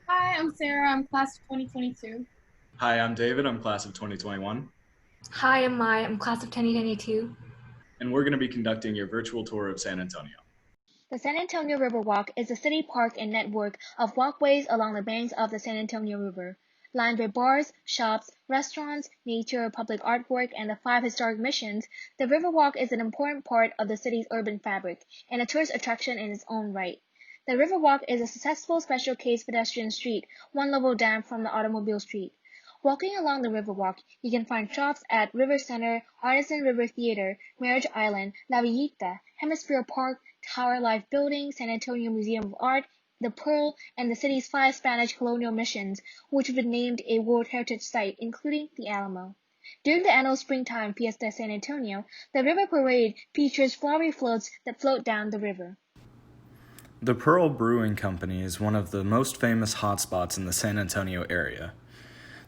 Hi, I'm Sarah. I'm class of 2022. Hi, I'm David. I'm class of 2021, Hi, I'm Mai. I'm class of 2022. and we're going to be conducting your virtual tour of San Antonio. The San Antonio Riverwalk is a city park and network of walkways along the banks of the San Antonio River. Lined with bars, shops, restaurants, nature, public artwork, and the 5 historic missions, the Riverwalk is an important part of the city's urban fabric and a tourist attraction in its own right. The Riverwalk is a successful special case pedestrian street, one level down from the automobile street. Walking along the Riverwalk, you can find shops at River Center, Artisan River Theater, Marriage Island, La Villita, Hemisphere Park, Tower Life Building, San Antonio Museum of Art, the Pearl, and the city's 5 Spanish colonial missions, which have been named a World Heritage Site, including the Alamo. During the annual springtime Fiesta San Antonio, the River Parade features flowery floats that float down the river. The Pearl Brewing Company is one of the most famous hotspots in the San Antonio area.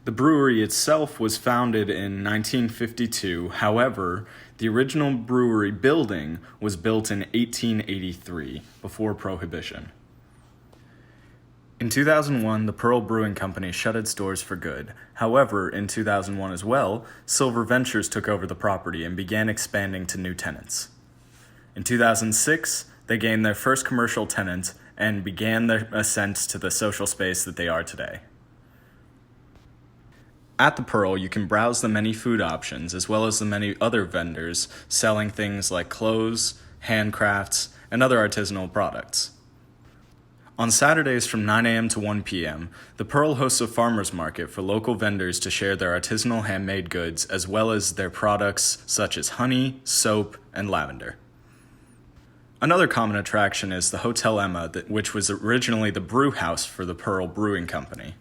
The brewery itself was founded in 1952. However, the original brewery building was built in 1883, before Prohibition. In 2001, the Pearl Brewing Company shut its doors for good. However, in 2001 as well, Silver Ventures took over the property and began expanding to new tenants. In 2006, they gained their first commercial tenant and began their ascent to the social space that they are today. At the Pearl, you can browse the many food options as well as the many other vendors selling things like clothes, handcrafts, and other artisanal products. On Saturdays from 9 a.m. to 1 p.m., the Pearl hosts a farmers market for local vendors to share their artisanal handmade goods as well as their products such as honey, soap, and lavender. Another common attraction is the Hotel Emma, which was originally the brew house for the Pearl Brewing Company.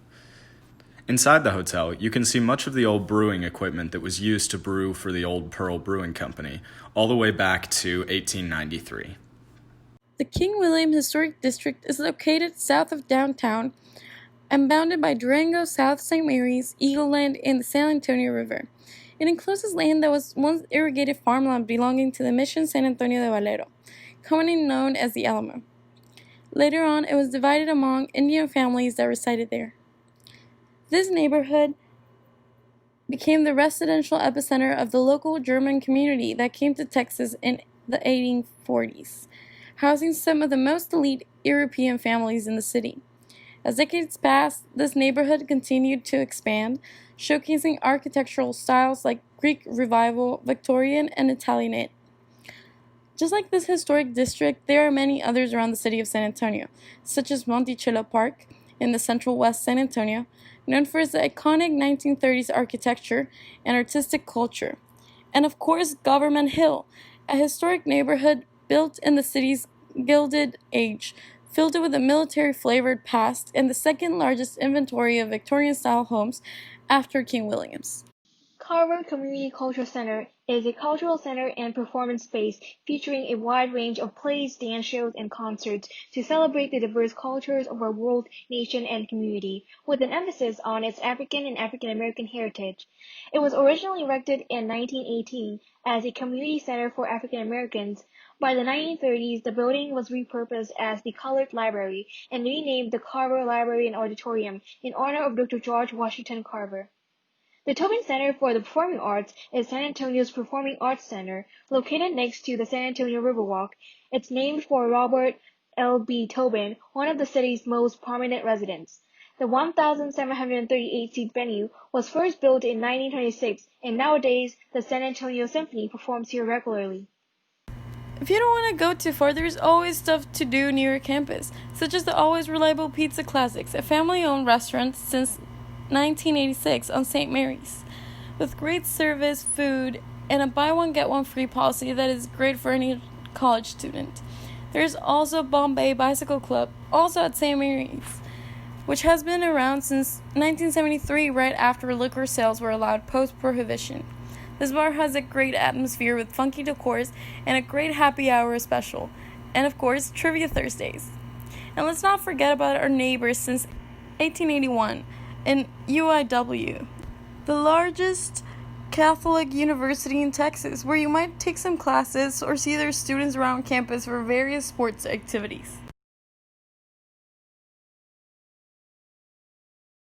Inside the hotel, you can see much of the old brewing equipment that was used to brew for the old Pearl Brewing Company, all the way back to 1893. The King William Historic District is located south of downtown and bounded by Durango, South St. Mary's, Eagle Land, and the San Antonio River. It encloses land that was once irrigated farmland belonging to the Mission San Antonio de Valero, commonly known as the Alamo. Later on, it was divided among Indian families that resided there. This neighborhood became the residential epicenter of the local German community that came to Texas in the 1840s, housing some of the most elite European families in the city. As decades passed, this neighborhood continued to expand, showcasing architectural styles like Greek Revival, Victorian, and Italianate. Just like this historic district, there are many others around the city of San Antonio, such as Monticello Park in the central west San Antonio, known for its iconic 1930s architecture and artistic culture. And of course, Government Hill, a historic neighborhood built in the city's Gilded Age, filled with a military-flavored past and the second largest inventory of Victorian-style homes after King William's. Carver Community Cultural Center is a cultural center and performance space featuring a wide range of plays, dance shows, and concerts to celebrate the diverse cultures of our world, nation, and community, with an emphasis on its African and African American heritage. It was originally erected in 1918 as a community center for African Americans. By the 1930s, the building was repurposed as the Colored Library and renamed the Carver Library and Auditorium in honor of Dr. George Washington Carver. The Tobin Center for the Performing Arts is San Antonio's performing arts center, located next to the San Antonio Riverwalk. It's named for Robert L. B. Tobin, one of the city's most prominent residents. The 1,738-seat venue was first built in 1926, and nowadays the San Antonio Symphony performs here regularly. If you don't want to go too far, there's always stuff to do near your campus, such as the always reliable Pizza Classics, a family-owned restaurant since 1986 on St. Mary's, with great service, food, and a buy one get one free policy that is great for any college student. There's also Bombay Bicycle Club, also at St. Mary's, which has been around since 1973, right after liquor sales were allowed post-prohibition. This bar has a great atmosphere with funky decors and a great happy hour special, and of course, Trivia Thursdays. And let's not forget about our neighbors since 1881 in UIW, the largest Catholic university in Texas, where you might take some classes or see their students around campus for various sports activities.